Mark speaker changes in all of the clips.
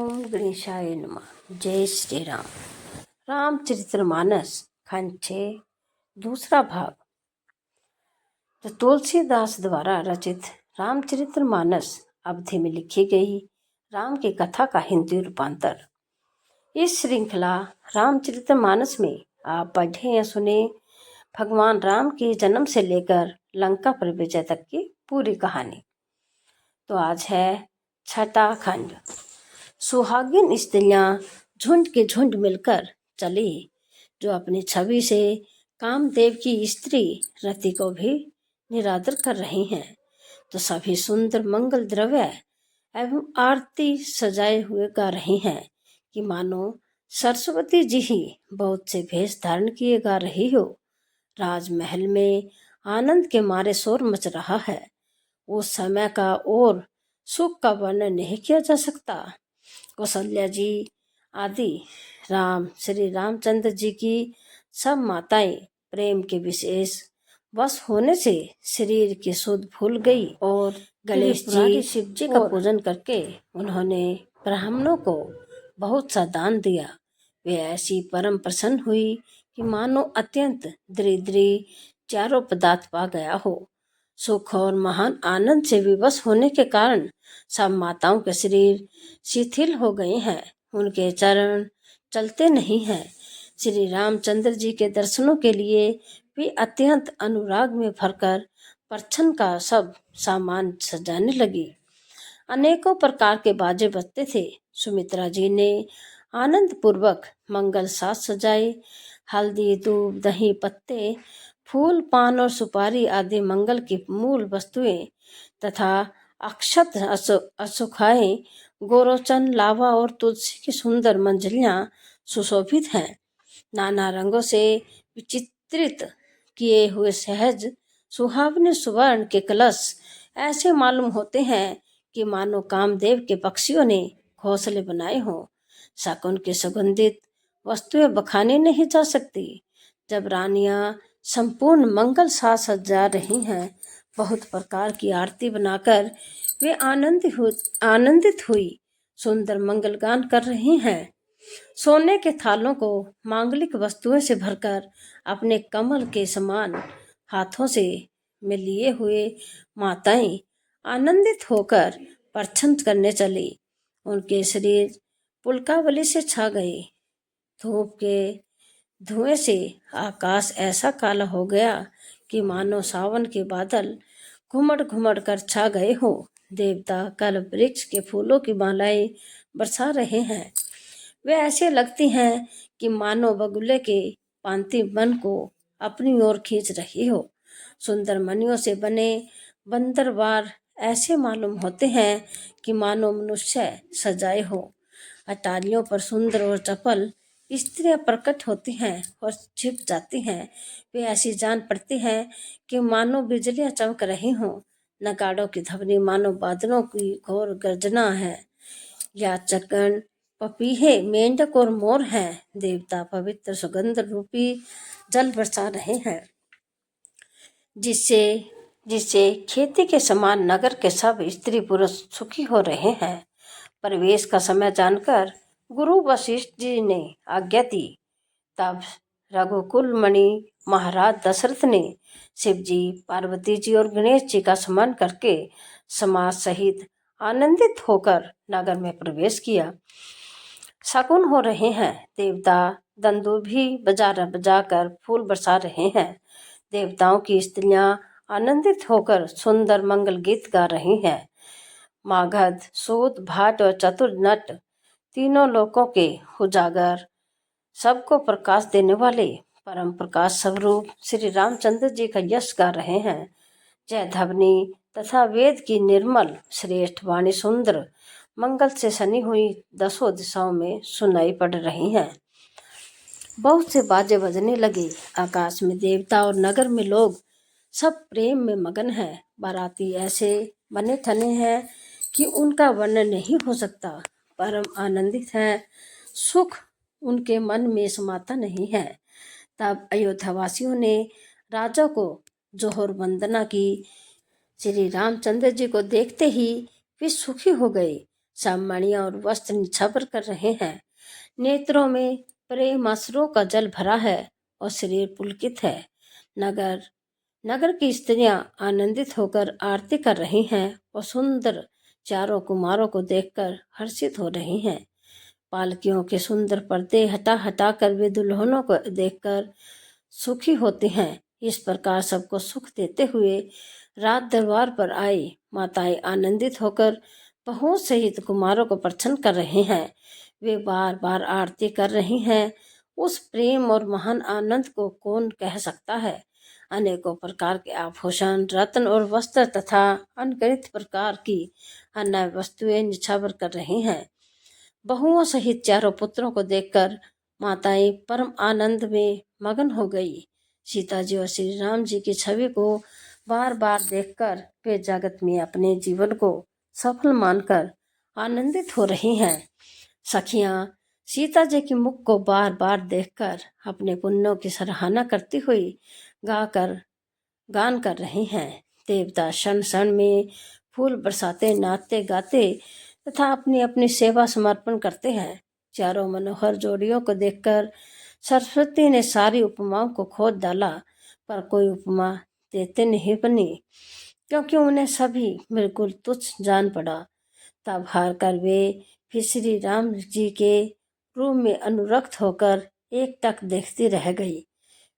Speaker 1: ओम गणेशाय नमः। जय श्री राम। रामचरितमानस खंड 6 दूसरा भाग। तो तुलसीदास द्वारा रचित रामचरितमानस अवधि में लिखी गई राम की कथा का हिंदी रूपांतर। इस श्रृंखला रामचरितमानस में आप पढ़े या सुने भगवान राम के जन्म से लेकर लंका पर विजय तक की पूरी कहानी। तो आज है छठा खंड। सुहागिन स्त्रियां झुंड के झुंड मिलकर चली, जो अपनी छवि से कामदेव की स्त्री रति को भी निरादर कर रही हैं। तो सभी सुंदर मंगल द्रव्य एवं आरती सजाए हुए गा रही हैं कि मानो सरस्वती जी ही बहुत से भेष धारण किए गा रही हो। राजमहल में आनंद के मारे शोर मच रहा है। उस समय का और सुख का वर्णन नहीं किया जा सकता। कौशल्या जी आदि श्री रामचंद्र जी की सब माताएं प्रेम के विशेष वश होने से शरीर की सुध भूल गई और गणेश जी शिव जी का पूजन करके उन्होंने ब्राह्मणों को बहुत सा दान दिया। वे ऐसी परम प्रसन्न हुई कि मानो अत्यंत दरिद्री चारों पदार्थ पा गया हो। सुख और महान आनंद से विवश होने के कारण सब माताओं के शरीर शिथिल हो गए हैं, उनके चरण चलते नहीं हैं। श्री रामचंद्र जी के दर्शनों के लिए वे अत्यंत अनुराग में भरकर परछन का सब सामान सजाने लगी। अनेकों प्रकार के बाजे बजते थे। सुमित्रा जी ने आनंद पूर्वक मंगल साज सजाए। हल्दी, दूध, दही, पत्ते, फूल, पान और सुपारी आदि मंगल की मूल वस्तुएं तथा अक्षत असुखाएं, गोरोचन, लावा और तुलसी की सुंदर मंजलियां सुशोभित हैं। नाना रंगों से विचित्रित किए हुए सहज सुहावने सुवर्ण के कलश ऐसे मालूम होते हैं कि मानो कामदेव के पक्षियों ने घोंसले बनाए हों। शकुन की सुगंधित वस्तुएं बखानी नहीं जा सकती। जब रानियां संपूर्ण मंगल साज सजा रही हैं, बहुत प्रकार की आरती बनाकर वे आनंदित हुई सुंदर मंगल गान कर रही हैं। सोने के थालों को मांगलिक वस्तुओं से भरकर अपने कमल के समान हाथों से में लिए हुए माताएं आनंदित होकर परछन करने चली। उनके शरीर पुलकावली से छा गए। धूप के धुएं से आकाश ऐसा काला हो गया कि मानो सावन के बादल घुमड़ घुमड़ कर छा गए हो। देवता कल्प वृक्ष के फूलों की मालाएं बरसा रहे हैं। वे ऐसे लगती हैं कि मानो बगुले के पांति मन को अपनी ओर खींच रही हो। सुंदर मणियों से बने बंदरवार ऐसे मालूम होते हैं कि मानो मनुष्य सजाए हो। अटारियों पर सुंदर और चपल स्त्रियां प्रकट होती हैं और छिप जाती हैं। वे ऐसी जान पड़ती हैं कि मानो बिजलियां चमक रही हों। नगाड़ों की ध्वनि मानो बादलों की घोर गर्जना है। या चकन, पपीहे, मेंढक और मोर हैं। देवता पवित्र सुगंध रूपी जल बरसा रहे हैं, जिससे जिससे खेती के समान नगर के सब स्त्री पुरुष सुखी हो रहे हैं। प्रवेश का समय जानकर गुरु वशिष्ठ जी ने आज्ञा दी। तब रघुकुल मणि महाराज दशरथ ने शिव जी, पार्वती जी और गणेश जी का स्मरण करके समाज सहित आनंदित होकर नगर में प्रवेश किया। शकुन हो रहे हैं। देवता दंदुभी बजाकर फूल बरसा रहे हैं। देवताओं की स्त्रियां आनंदित होकर सुंदर मंगल गीत गा रही हैं। मागध, सूत, भाट और चतुर नट तीनों लोकों के उजागर सबको प्रकाश देने वाले परम प्रकाश स्वरूप श्री रामचंद्र जी का यश गा रहे हैं। जय ध्वनि तथा वेद की निर्मल श्रेष्ठ वाणी सुंदर मंगल से सनी हुई दसों दिशाओं में सुनाई पड़ रही हैं। बहुत से बाजे बजने लगे। आकाश में देवता और नगर में लोग सब प्रेम में मगन हैं। बाराती ऐसे बने ठने हैं कि उनका वर्णन नहीं हो सकता। परम आनंदित हैं, सुख उनके मन में समाता नहीं है। तब अयोध्यावासियों ने राजा को जोहर वंदना की। श्री रामचंद्र जी को देखते ही वे सुखी हो गए। सब मणियां और वस्त्र निछावर कर रहे हैं। नेत्रों में प्रेम अश्रुओं का जल भरा है और शरीर पुलकित है। नगर नगर की स्त्रियां आनंदित होकर आरती कर रही हैं और सुंदर चारों कुमारों को देखकर हर्षित हो रही हैं। पालकियों के सुंदर पर्दे हटा हटा कर वे दुल्हनों को देखकर सुखी होती हैं। इस प्रकार सबको सुख देते हुए रात दरबार पर आई माताएं आनंदित होकर बहुओं सहित कुमारों को प्रसन्न कर रहे हैं। वे बार बार आरती कर रही हैं। उस प्रेम और महान आनंद को कौन कह सकता है। अनेकों प्रकार के आभूषण रत्न और वस्त्र तथा अनगिनत प्रकार की अन्य वस्तुएं निछावर कर रही हैं। बहुओं सहित चारों पुत्रों को देखकर माताएं परम आनंद में मगन हो गई। सीता जी और श्री राम जी की छवि को बार बार देखकर वे जगत में अपने जीवन को सफल मानकर आनंदित हो रही हैं। सखियां सीता जी के मुख को बार बार देखकर अपने पुण्यों की सराहना करती हुई गान कर रही हैं। देवता क्षण क्षण में फूल बरसाते नाचते गाते तथा अपनी अपनी सेवा समर्पण करते हैं। चारों मनोहर जोड़ियों को देखकर सरस्वती ने सारी उपमाओं को खोद डाला, पर कोई उपमा देते नहीं बनी, क्योंकि उन्हें सभी बिल्कुल तुच्छ जान पड़ा। तब हार कर वे फिर श्री राम जी के रूप में अनुरक्त होकर एक टक देखती रह गई।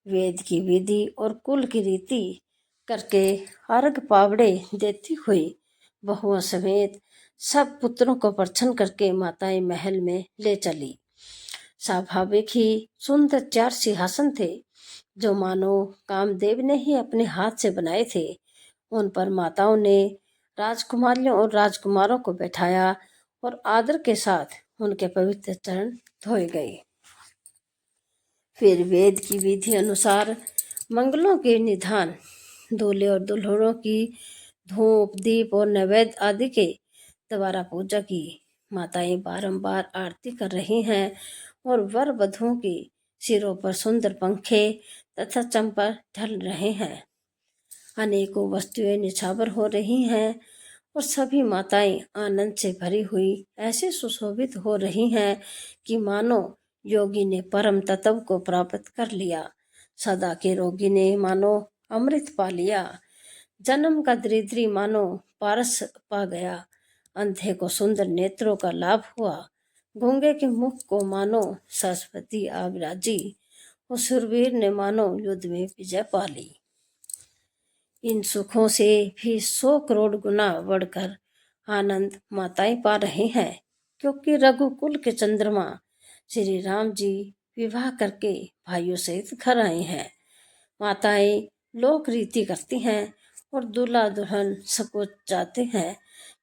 Speaker 1: वेद की विधि और कुल की रीति करके अर्घ पावड़े देती हुई बहुओं समेत सब पुत्रों को प्रसन्न करके माताएं महल में ले चली। स्वाभाविक ही सुंदर 4 सिंहासन थे, जो मानो कामदेव ने ही अपने हाथ से बनाए थे। उन पर माताओं ने राजकुमारियों और राजकुमारों को बैठाया और आदर के साथ उनके पवित्र चरण धोए गए। फिर वेद की विधि अनुसार मंगलों के निधान, दूल्हे और दुल्हनों की धूप दीप और नैवेद्य आदि के द्वारा पूजा की। माताएं बारंबार आरती कर रही हैं और वर वधुओं की सिरों पर सुंदर पंखे तथा चंपा ढल रहे हैं। अनेकों वस्तुएं निछावर हो रही हैं और सभी माताएं आनंद से भरी हुई ऐसे सुशोभित हो रही हैं कि मानो योगी ने परम तत्व को प्राप्त कर लिया, सदा के रोगी ने मानो अमृत पा लिया, जन्म का दरिद्री मानो पारस पा गया, अंधे को सुंदर नेत्रों का लाभ हुआ, गूंगे के मुख को मानो सरस्वती आ विराजी और सुरवीर ने मानो युद्ध में विजय पा ली। इन सुखों से भी 100 करोड़ गुना बढ़कर आनंद माताएं पा रहे हैं, क्योंकि रघुकुल के चंद्रमा श्री राम जी विवाह करके भाइयों सहित घर आए हैं। माताएं लोक रीति करती हैं और दूल्हा दुल्हन सबको चाहते हैं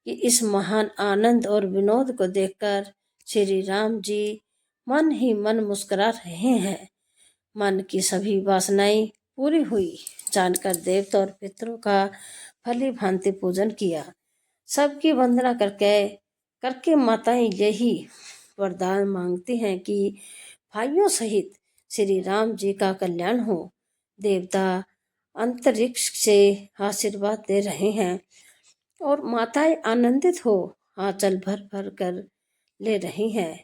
Speaker 1: कि इस महान आनंद और विनोद को देखकर श्री राम जी मन ही मन मुस्कुरा रहे हैं। मन की सभी वासनाएं पूरी हुई जानकर देवता और पितरों का भली भांति पूजन किया। सबकी वंदना करके माताएं यही वरदान मांगती हैं कि भाइयों सहित श्री राम जी का कल्याण हो। देवता अंतरिक्ष से आशीर्वाद दे रहे हैं और माताएं आनंदित हो आंचल भर भर कर ले रही हैं।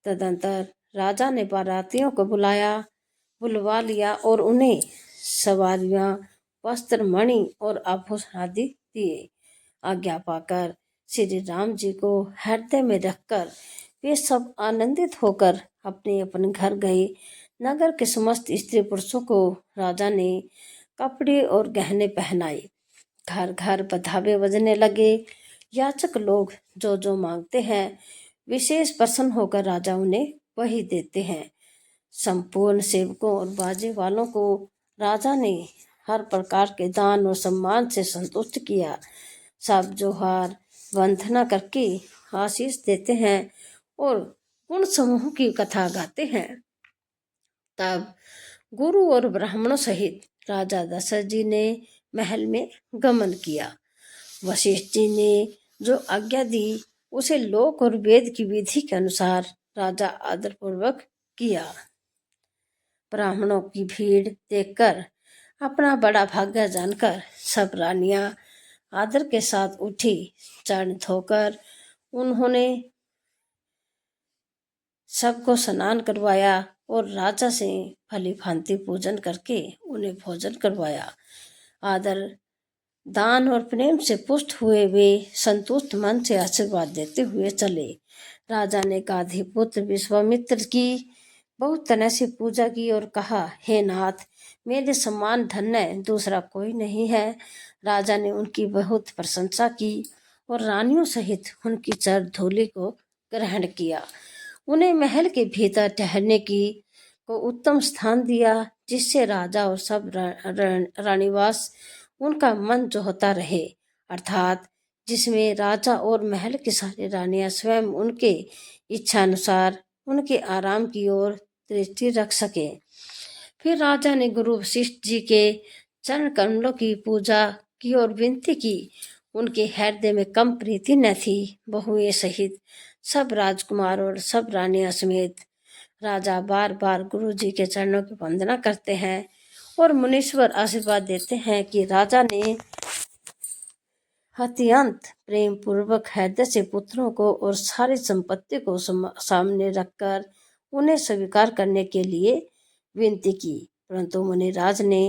Speaker 1: तदंतर राजा ने बारातियों को बुलवा लिया और उन्हें सवारियां वस्त्र मणि और आभूषण आदि दिए। आज्ञा पाकर श्री राम जी को हृदय में रखकर वे सब आनंदित होकर अपने अपने घर गए। नगर के समस्त स्त्री पुरुषों को राजा ने कपड़े और गहने पहनाए। घर घर बधावे बजने लगे। याचक लोग जो जो मांगते हैं विशेष प्रसन्न होकर राजा उन्हें वही देते हैं। संपूर्ण सेवकों और बाजे वालों को राजा ने हर प्रकार के दान और सम्मान से संतुष्ट किया। सब जोहार वंदना करके आशीष देते हैं और गुण समूह की कथा गाते हैं। तब गुरु और ब्राह्मणों सहित राजा दशरथ जी ने महल में गमन किया। वशिष्ठ जी ने जो आज्ञा दी उसे लोक और वेद की विधि के अनुसार राजा आदरपूर्वक किया। ब्राह्मणों की भीड़ देखकर अपना बड़ा भाग्य जानकर सब रानियां आदर के साथ उठी, चरण धोकर उन्होंने सबको स्नान करवाया और राजा से भली भांति पूजन करके उन्हें भोजन करवाया। आदर, दान और प्रेम से पुष्ट हुए वे संतुष्ट मन से आशीर्वाद देते हुए चले। राजा ने गाधीपुत्र विश्वामित्र की बहुत तरह से पूजा की और कहा, हे नाथ, मेरे समान धन्य दूसरा कोई नहीं है। राजा ने उनकी बहुत प्रशंसा की और रानियों सहित उनकी चर धूलि को ग्रहण किया। उन्हें महल के भीतर ठहरने की को उत्तम स्थान दिया, जिससे राजा और सब रानीवास उनका मन जोहता रहे, अर्थात जिसमें राजा और महल की सारी रानियां स्वयं उनके इच्छा अनुसार उनके आराम की ओर दृष्टि रख सके। फिर राजा ने गुरु वशिष्ठ जी के चरण कमलों की पूजा की और विनती की। उनके हृदय में कम प्रीति न थी। बहुएं सहित सब राजकुमार और सब रानियां समेत राजा बार बार गुरु जी के चरणों की वंदना करते हैं और मुनीश्वर आशीर्वाद देते हैं कि राजा ने अत्यंत प्रेम पूर्वक हृदय से पुत्रों को और सारी संपत्ति को सामने रखकर उन्हें स्वीकार करने के लिए विनती की। परंतु मुनिराज ने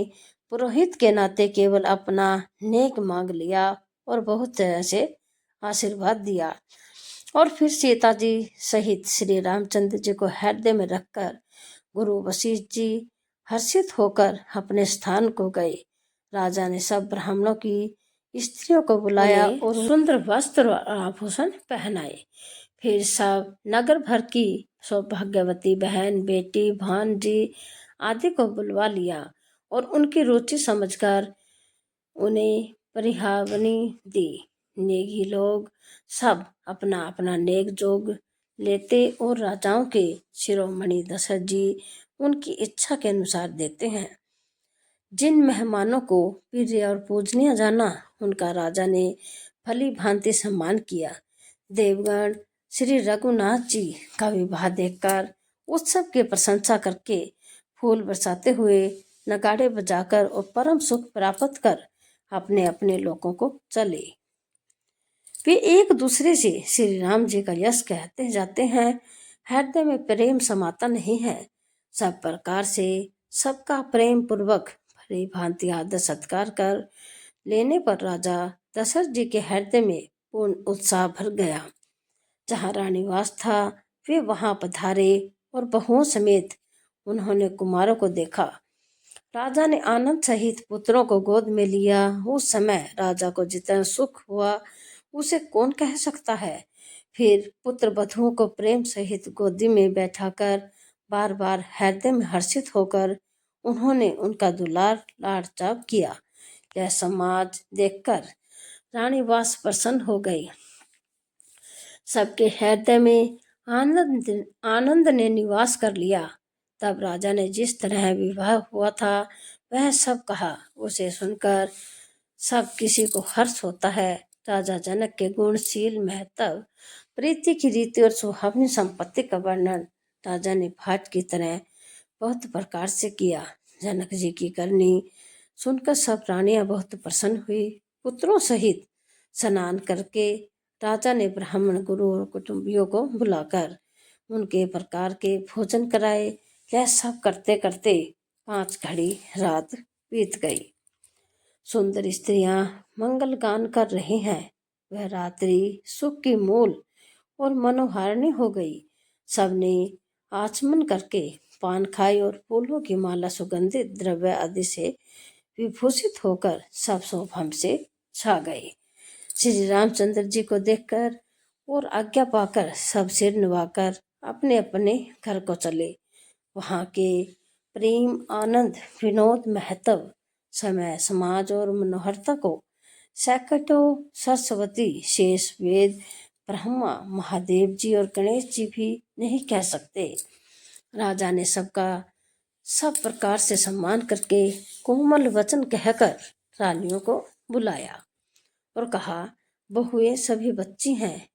Speaker 1: पुरोहित के नाते केवल अपना नेक मांग लिया और बहुत तरह से आशीर्वाद दिया। और फिर सीता जी सहित श्री रामचंद्र जी को हृदय में रखकर गुरु वशिष्ठ जी हर्षित होकर अपने स्थान को गए। राजा ने सब ब्राह्मणों की स्त्रियों को बुलाया और सुंदर वस्त्र और आभूषण पहनाए। फिर सब नगर भर की सौभाग्यवती बहन, बेटी, भांजी आदि को बुलवा लिया और उनकी रुचि समझकर उन्हें परिहावनी दी। नेगी लोग सब अपना अपना नेक जोग लेते और राजाओं के शिरोमणि दशरथ जी उनकी इच्छा के अनुसार देते हैं। जिन मेहमानों को प्रिय और पूजनीय जाना, उनका राजा ने भली भांति सम्मान किया। देवगण श्री रघुनाथ जी का विवाह देखकर उत्सव की प्रशंसा करके फूल बरसाते हुए नगाड़े बजाकर और परम सुख प्राप्त कर अपने अपने लोगों को चले। वे एक दूसरे से श्री राम जी का यश कहते जाते हैं। हृदय में प्रेम समाता नहीं है। सब प्रकार से सबका प्रेम पूर्वक भली भांति आदर सत्कार कर लेने पर राजा दशरथ जी के हृदय में पूर्ण उत्साह भर गया। जहाँ रानीवास था वे वहां पधारे और बहुओं समेत उन्होंने कुमारों को देखा। राजा ने आनंद सहित पुत्रों को गोद में लिया। उस समय राजा को जितना सुख हुआ उसे कौन कह सकता है। फिर पुत्र वधुओं को प्रेम सहित गोदी में बैठाकर बार बार हृदय में हर्षित होकर उन्होंने उनका दुलार लाड़ चाव किया। यह समाज देखकर रानीवास प्रसन्न हो गई। सबके हृदय में आनंद ने निवास कर लिया। तब राजा ने जिस तरह विवाह हुआ था वह सब कहा। उसे सुनकर सब किसी को हर्ष होता है। राजा जनक के गुणशील महत्व, प्रीति की रीति और सुहावनी संपत्ति का वर्णन राजा ने भाट की तरह बहुत प्रकार से किया। जनक जी की करनी सुनकर सब रानियां बहुत प्रसन्न हुई। पुत्रों सहित स्नान करके राजा ने ब्राह्मण, गुरु और कुटुंबियों को बुलाकर उनके प्रकार के भोजन कराए। यह सब करते करते 5 घड़ी रात बीत गई। सुंदर स्त्रियां मंगल गान कर रही हैं। वह रात्रि सुख की मूल और मनोहारिणी हो गई। सबने आचमन करके पान खाई और फूलों की माला, सुगंधित द्रव्य आदि से विभूषित होकर सब शोभा से छा गए। श्री रामचंद्र जी को देखकर और आज्ञा पाकर सब सिर नवाकर अपने अपने घर को चले। वहाँ के प्रेम, आनंद, विनोद, महत्व, समय, समाज और मनोहरता को सैकड़ों सरस्वती, शेष, वेद, ब्रह्मा, महादेव जी और गणेश जी भी नहीं कह सकते। राजा ने सबका सब प्रकार से सम्मान करके कोमल वचन कहकर रानियों को बुलाया और कहा, बहुएं सभी बच्ची हैं,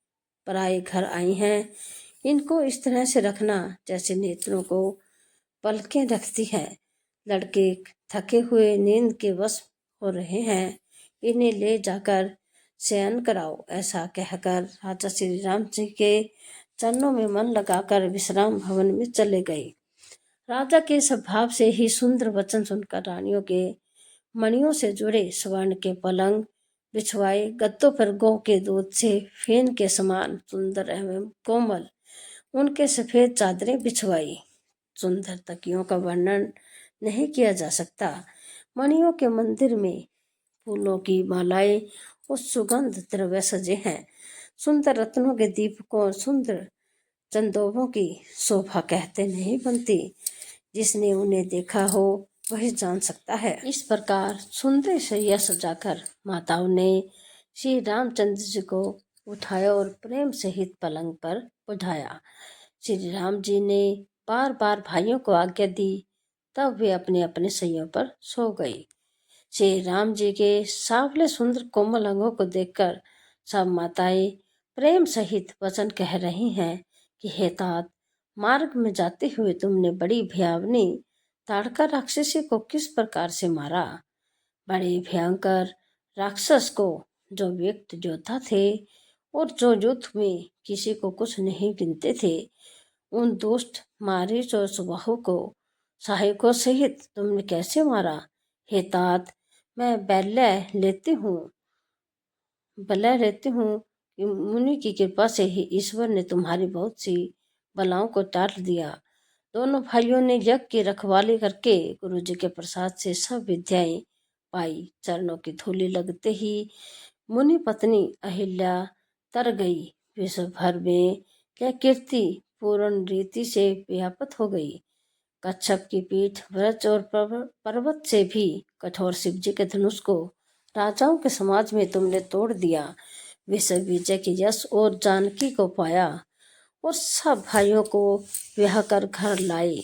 Speaker 1: पराए घर आई हैं। इनको इस तरह से रखना जैसे नेत्रों को पलकें रखती हैं। लड़के थके हुए नींद के वश हो रहे हैं। इन्हें ले जाकर शयन कराओ। ऐसा कहकर राजा श्री राम जी के चरणों में मन लगाकर विश्राम भवन में चले गए। राजा के स्वभाव से ही सुंदर वचन सुनकर रानियों के मणियों से जुड़े स्वर्ण के पलंग बिछवाए, गद्दों पर गौ के दूध से फेन के समान सुंदर एवं कोमल उनके सफेद चादरें बिछवाई। सुंदर तकियों का वर्णन नहीं किया जा सकता। मणियों के मंदिर में फूलों की मालाएं और सुगंध द्रव्य सजे हैं। सुंदर रत्नों के दीपकों और सुंदर चंदोबों की शोभा कहते नहीं बनती। जिसने उन्हें देखा हो वही जान सकता है। इस प्रकार सुंदर शैया सजाकर माताओं ने श्री रामचंद्र जी को उठाया और प्रेम सहित पलंग पर बिठाया। श्री राम जी ने बार बार भाइयों को आज्ञा दी, तब वे अपने अपने सैयों पर सो गए। श्री राम जी के सांवले सुंदर कोमल अंगों को देखकर सब माताएं प्रेम सहित वचन कह रही हैं कि हे तात, मार्ग में जाते हुए तुमने बड़ी भयावनी ताड़का राक्षसी को किस प्रकार से मारा। बड़े भयंकर राक्षस को जो व्यक्ति योद्धा थे और जो युद्ध में किसी को कुछ नहीं गिनते थे, उन दुष्ट मारीच और सुबाहु को सहायकों सहित तुमने कैसे मारा। हे तात, मैं बलय लेती हूँ कि मुनि की कृपा से ही ईश्वर ने तुम्हारी बहुत सी बलाओं को टाल दिया। दोनों भाइयों ने यज्ञ की रखवाली करके गुरु जी के प्रसाद से सब विद्याएं पाई। चरणों की धूलि लगते ही मुनि पत्नी अहिल्या तर गई। विश्व भर में क्या कीर्ति पूर्ण रीति से व्याप्त हो गई। कच्छप की पीठ व्रज और पर्वत से भी कठोर शिव जी के धनुष को राजाओं के समाज में तुमने तोड़ दिया। विश्व विजय के यश और जानकी को पाया और सब भाइयों को ब्याह कर घर लाए।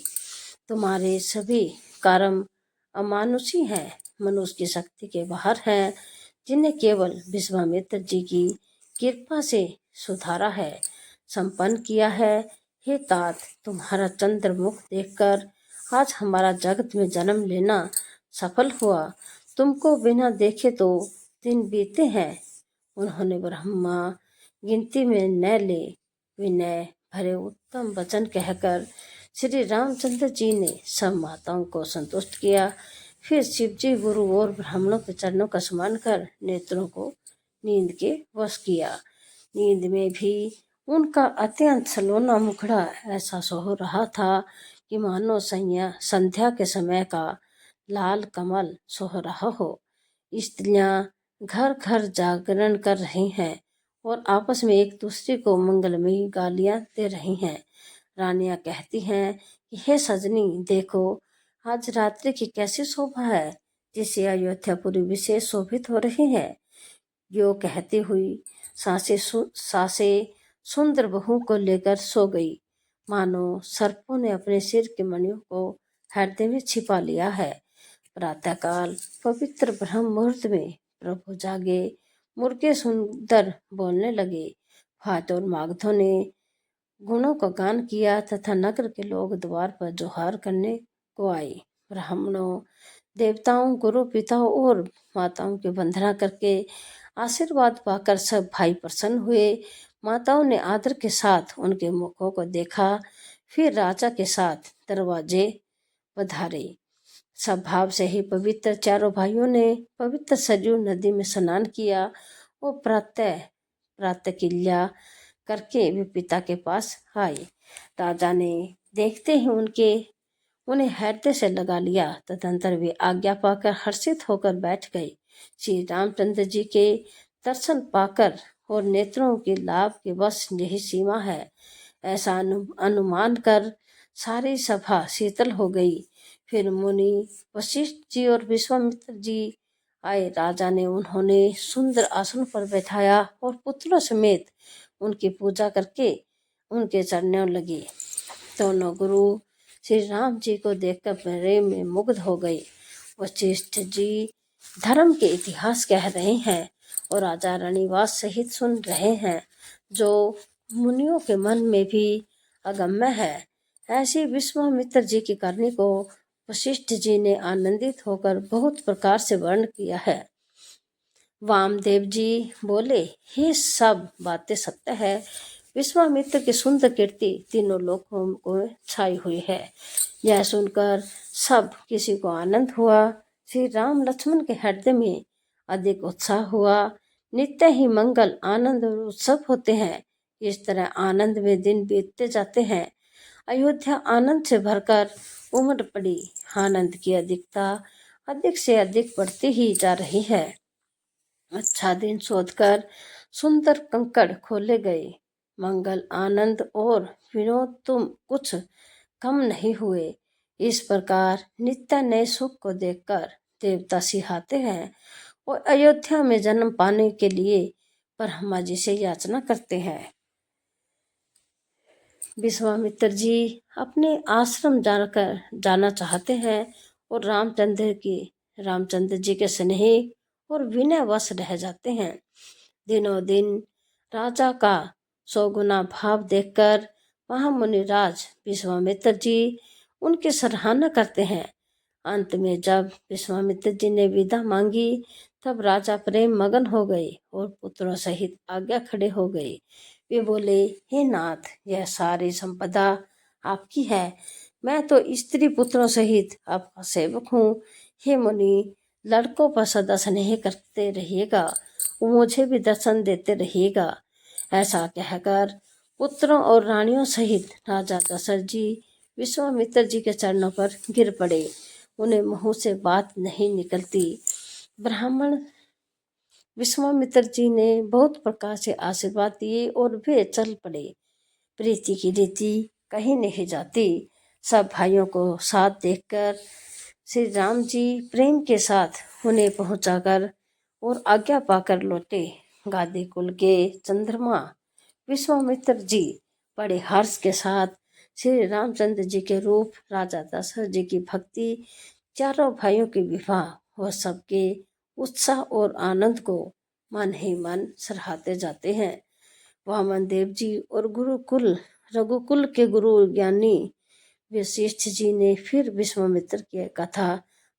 Speaker 1: तुम्हारे सभी कर्म अमानुषी हैं, मनुष्य की शक्ति के बाहर हैं, जिन्हें केवल विश्वामित्र जी की कृपा से सुधारा है, संपन्न किया है। हे तात, तुम्हारा चंद्रमुख देखकर आज हमारा जगत में जन्म लेना सफल हुआ। तुमको बिना देखे तो दिन बीते हैं। उन्होंने ब्रह्मा गिनती में न ले विनय भरे उत्तम वचन कहकर श्री रामचंद्र जी ने सब माताओं को संतुष्ट किया। फिर शिव जी गुरु और ब्राह्मणों के चरणों का स्मरण कर नेत्रों को नींद के वश किया। नींद में भी उनका अत्यंत सलोना मुखड़ा ऐसा सो रहा था कि मानो संध्या के समय का लाल कमल सोह रहा हो। स्त्रियां घर घर जागरण कर रही हैं और आपस में एक दूसरे को मंगलमयी गालियां दे रही हैं। रानियां कहती हैं कि हे सजनी, देखो आज रात्रि की कैसी शोभा है, जिससे अयोध्यापुरी विशेष शोभित हो रही है। यो कहती हुई सासे सुंदर बहू को लेकर सो गई, मानो सर्पों ने अपने सिर के मणियों को हृदय में छिपा लिया है। प्रातःकाल पवित्र ब्रह्म मुहूर्त में प्रभु जागे, मुर्गे सुंदर बोलने लगे, भाट और मागधों ने गुणों का गान किया तथा नगर के लोग द्वार पर जोहार करने को आए। ब्राह्मणों, देवताओं, गुरु पिताओं और माताओं की वंदना करके आशीर्वाद पाकर सब भाई प्रसन्न हुए। माताओं ने आदर के साथ उनके मुखों को देखा, फिर राजा के साथ दरवाजे पधारे। सब भाव से ही पवित्र चारों भाइयों ने पवित्र सरयू नदी में स्नान किया और प्रातः किल्या करके वे पिता के पास आए। राजा ने देखते ही उन्हें हृदय से लगा लिया। तदंतर वे आज्ञा पाकर हर्षित होकर बैठ गए। श्री रामचंद्र जी के दर्शन पाकर और नेत्रों के लाभ के बस यही सीमा है, ऐसा अनुमान कर सारी सभा शीतल हो गई। फिर मुनि वशिष्ठ जी और विश्वामित्र जी आए। राजा ने उन्होंने सुंदर आसन पर बैठाया और पुत्रों समेत उनकी पूजा करके उनके चरणों लगे। दोनों गुरु श्री राम जी को देखकर प्रेम में मुग्ध हो गए। वशिष्ठ जी धर्म के इतिहास कह रहे हैं और राजा रानीवास सहित सुन रहे हैं, जो मुनियों के मन में भी अगम्य है। ऐसी विश्वामित्र जी की करनी को वशिष्ठ जी ने आनंदित होकर बहुत प्रकार से वर्ण किया है। वामदेव जी बोले, हे सब बातें सत्य है। विश्वामित्र की सुंदर कीर्ति तीनों लोकों को छाई हुई है। यह सुनकर सब किसी को आनंद हुआ। श्री राम लक्ष्मण के हृदय में अधिक उत्साह हुआ। नित्य ही मंगल आनंद और उत्सव होते हैं। इस तरह आनंद में दिन बीतते जाते हैं। अयोध्या आनंद से भरकर उमड़ पड़ी। आनंद की अधिकता अधिक से अधिक बढ़ती ही जा रही है। अच्छा दिन शोधकर सुंदर कंकड़ खोले गए। मंगल आनंद और विनोद तुम कुछ कम नहीं हुए। इस प्रकार नित्य नए सुख को देखकर देवता सिहाते हैं और अयोध्या में जन्म पाने के लिए ब्रह्मा जी से याचना करते हैं। विश्वामित्र जी अपने आश्रम जाकर जाना चाहते हैं और रामचंद्र जी के स्नेह और विनयवश रह जाते हैं। दिनों दिन राजा का सौगुना भाव देखकर महामुनिराज विश्वामित्र जी उनकी सराहना करते हैं। अंत में जब विश्वामित्र जी ने विदा मांगी तब राजा प्रेम मगन हो गए और पुत्रों सहित आज्ञा खड़े हो गए। वे बोले, हे नाथ, यह सारी संपदा आपकी है। मैं तो स्त्री पुत्रों सहित आपका सेवक हूँ। हे मुनि, लड़कों पर सदा स्नेह करते रहिएगा, मुझे भी दर्शन देते रहिएगा। ऐसा कहकर पुत्रों और रानियों सहित राजा दशरथ जी विश्वामित्र जी के चरणों पर गिर पड़े। उन्हें मुंह से बात नहीं निकलती। ब्राह्मण विश्वामित्र जी ने बहुत प्रकार से आशीर्वाद दिए और वे चल पड़े। प्रीति की रीति कहीं नहीं जाती। सब भाइयों को साथ देखकर श्री राम जी प्रेम के साथ उन्हें पहुंचाकर और आज्ञा पाकर लौटे। गादी कुल के चंद्रमा विश्वामित्र जी बड़े हर्ष के साथ श्री रामचंद्र जी के रूप, राजा दशरथ जी की भक्ति, चारों भाइयों के विवाह और सबके उत्साह और आनंद को मन ही मन सराहते जाते हैं। वामन देव जी और गुरुकुल रघुकुल के गुरु ज्ञानी वशिष्ठ जी ने फिर विश्वामित्र की कथा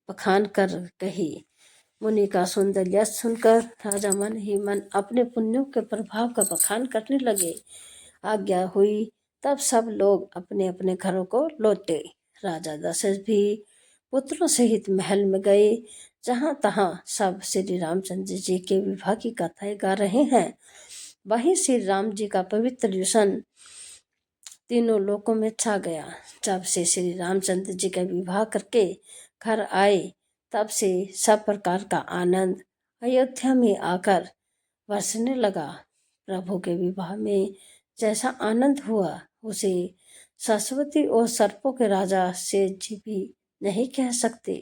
Speaker 1: बखान कर कही। मुनि का सुंदर यश सुनकर राजा मन ही मन अपने पुण्यों के प्रभाव का बखान करने लगे। आज्ञा हुई तब सब लोग अपने अपने घरों को लौटे। राजा दशरथ भी पुत्रों सहित महल में गए। जहाँ तहाँ सब श्री रामचंद्र जी के विवाह की कथाएं गा रहे हैं। वही श्री राम जी का पवित्र व्यसन तीनों लोकों में छा गया। जब से श्री रामचंद्र जी का विवाह करके घर आए तब से सब प्रकार का आनंद अयोध्या में आकर बरसने लगा। प्रभु के विवाह में जैसा आनंद हुआ उसे सरस्वती और सर्पों के राजा शेष जी भी नहीं कह सकते।